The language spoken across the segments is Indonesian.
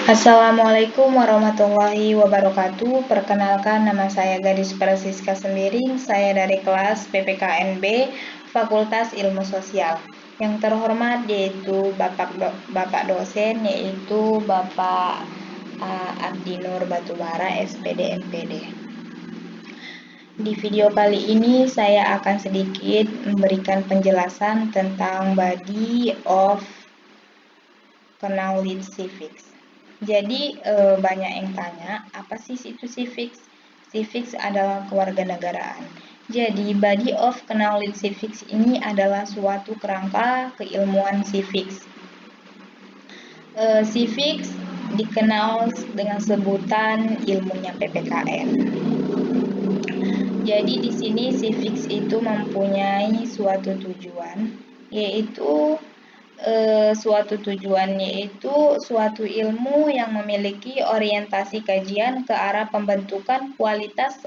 Assalamualaikum warahmatullahi wabarakatuh. Perkenalkan, nama saya Gadis Francisca Sembiring. Saya dari kelas PPKNB Fakultas Ilmu Sosial. Yang terhormat yaitu Bapak dosen, yaitu Bapak Abdi Nur Batubara, SPD MPD. Di video kali ini saya akan sedikit memberikan penjelasan tentang Body of Knowledge Civics. Jadi banyak yang tanya, apa sih itu civics? Civics adalah kewarganegaraan. Jadi body of knowledge civics ini adalah suatu kerangka keilmuan civics. Civics dikenal dengan sebutan ilmunya PPKN. Jadi di sini civics itu mempunyai suatu tujuan, yaitu suatu ilmu yang memiliki orientasi kajian ke arah pembentukan kualitas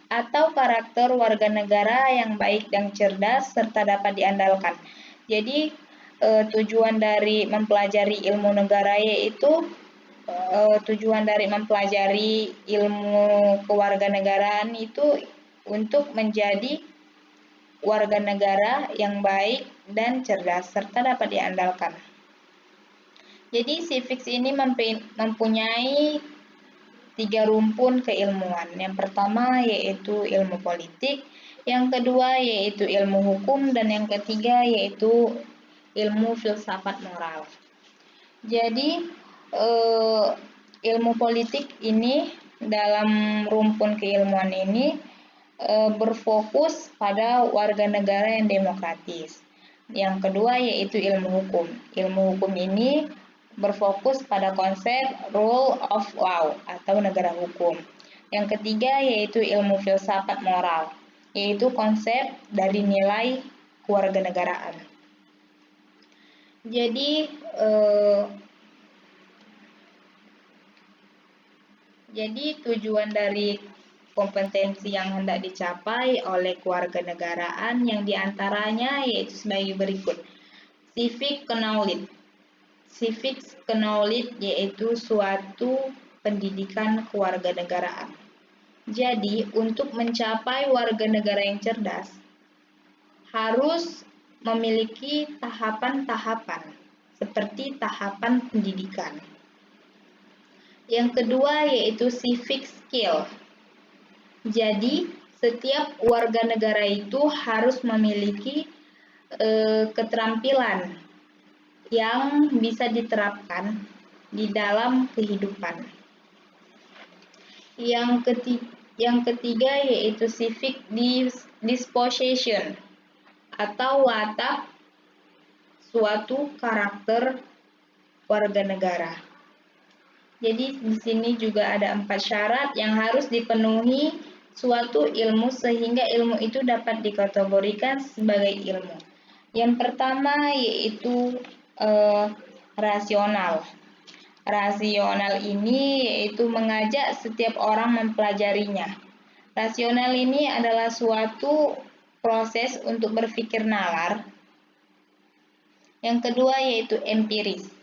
atau karakter warga negara yang baik dan cerdas serta dapat diandalkan. Jadi tujuan dari mempelajari ilmu negara yaitu tujuan dari mempelajari ilmu kewarganegaraan itu untuk menjadi warga negara yang baik dan cerdas serta dapat diandalkan. Jadi civics ini mempunyai 3 rumpun keilmuan. Yang pertama yaitu ilmu politik, yang kedua yaitu ilmu hukum, dan yang ketiga yaitu ilmu filsafat moral. Jadi ilmu politik ini dalam rumpun keilmuan ini berfokus pada warga negara yang demokratis. Yang kedua yaitu ilmu hukum. Ilmu hukum ini berfokus pada konsep rule of law atau negara hukum. Yang ketiga yaitu ilmu filsafat moral, yaitu konsep dari nilai kewarganegaraan. Jadi tujuan dari kompetensi yang hendak dicapai oleh kewarganegaraan yang diantaranya yaitu sebagai berikut. Civic knowledge. Civic knowledge yaitu suatu pendidikan kewarganegaraan. Jadi untuk mencapai warga negara yang cerdas harus memiliki tahapan-tahapan seperti tahapan pendidikan. Yang kedua yaitu civic skill. Jadi setiap warga negara itu harus memiliki keterampilan yang bisa diterapkan di dalam kehidupan. Yang ketiga yaitu civic disposition atau watak suatu karakter warga negara. Jadi di sini juga ada 4 syarat yang harus dipenuhi suatu ilmu sehingga ilmu itu dapat dikategorikan sebagai ilmu. Yang pertama yaitu rasional. Rasional ini yaitu mengajak setiap orang mempelajarinya. Rasional ini adalah suatu proses untuk berpikir nalar. Yang kedua yaitu empiris.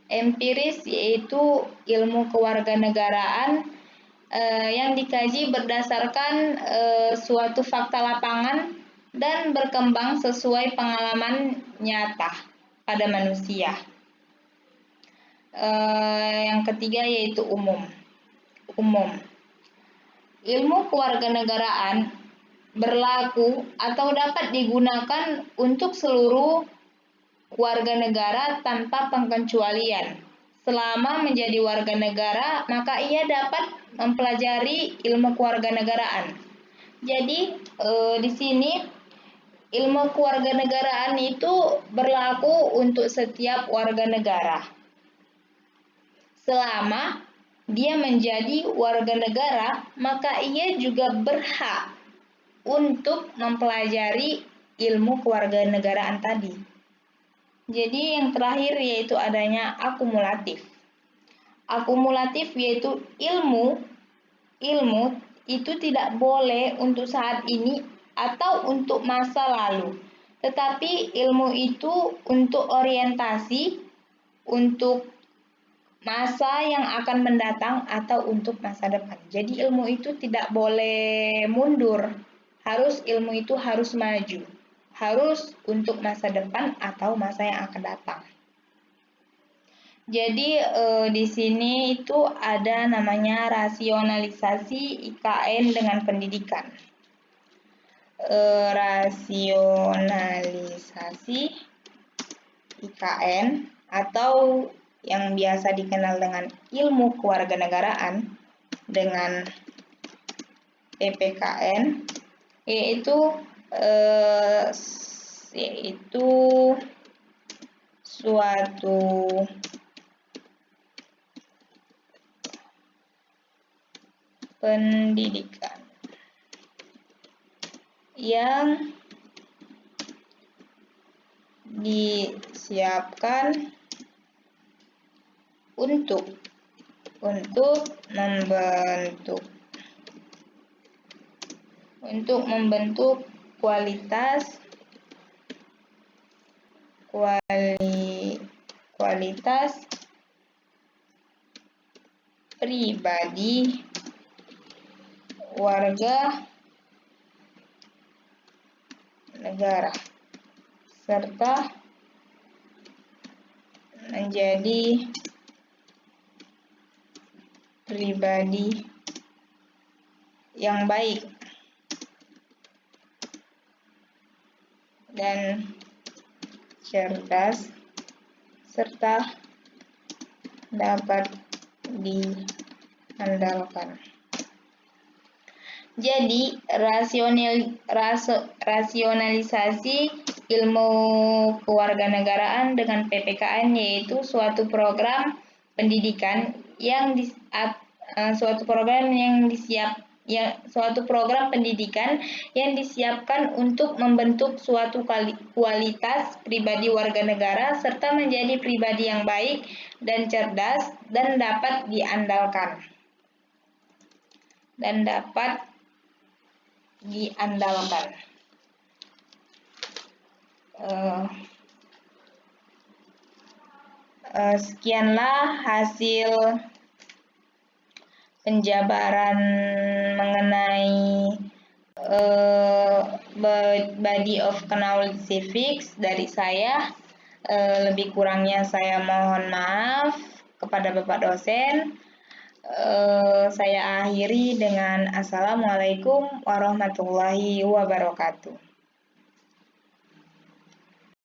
Empiris yaitu ilmu kewarganegaraan yang dikaji berdasarkan suatu fakta lapangan dan berkembang sesuai pengalaman nyata pada manusia. Yang ketiga yaitu umum. Ilmu kewarganegaraan berlaku atau dapat digunakan untuk seluruh warga negara tanpa pengecualian. Selama menjadi warga negara, maka ia dapat mempelajari ilmu kewarganegaraan. Jadi di sini ilmu kewarganegaraan itu berlaku untuk setiap warga negara. Selama dia menjadi warga negara, maka ia juga berhak untuk mempelajari ilmu kewarganegaraan tadi. Jadi yang terakhir yaitu adanya akumulatif. Akumulatif yaitu ilmu itu tidak boleh untuk saat ini atau untuk masa lalu. Tetapi ilmu itu untuk orientasi, untuk masa yang akan mendatang atau untuk masa depan. Jadi ilmu itu tidak boleh mundur. Ilmu itu harus maju. Harus untuk masa depan atau masa yang akan datang. Jadi di sini itu ada namanya rasionalisasi IKN dengan pendidikan. Rasionalisasi IKN atau yang biasa dikenal dengan ilmu kewarganegaraan dengan PPKN yaitu suatu pendidikan yang disiapkan untuk membentuk kualitas pribadi warga negara serta menjadi pribadi yang baik dan cerdas serta dapat diandalkan. Jadi, rasionalisasi ilmu kewarganegaraan dengan PPKN yaitu suatu program pendidikan yang disiapkan untuk membentuk suatu kualitas pribadi warga negara serta menjadi pribadi yang baik dan cerdas dan dapat diandalkan. Sekianlah hasil penjabaran mengenai body of knowledge civics dari saya. Lebih kurangnya saya mohon maaf kepada Bapak dosen. Saya akhiri dengan Assalamualaikum warahmatullahi wabarakatuh.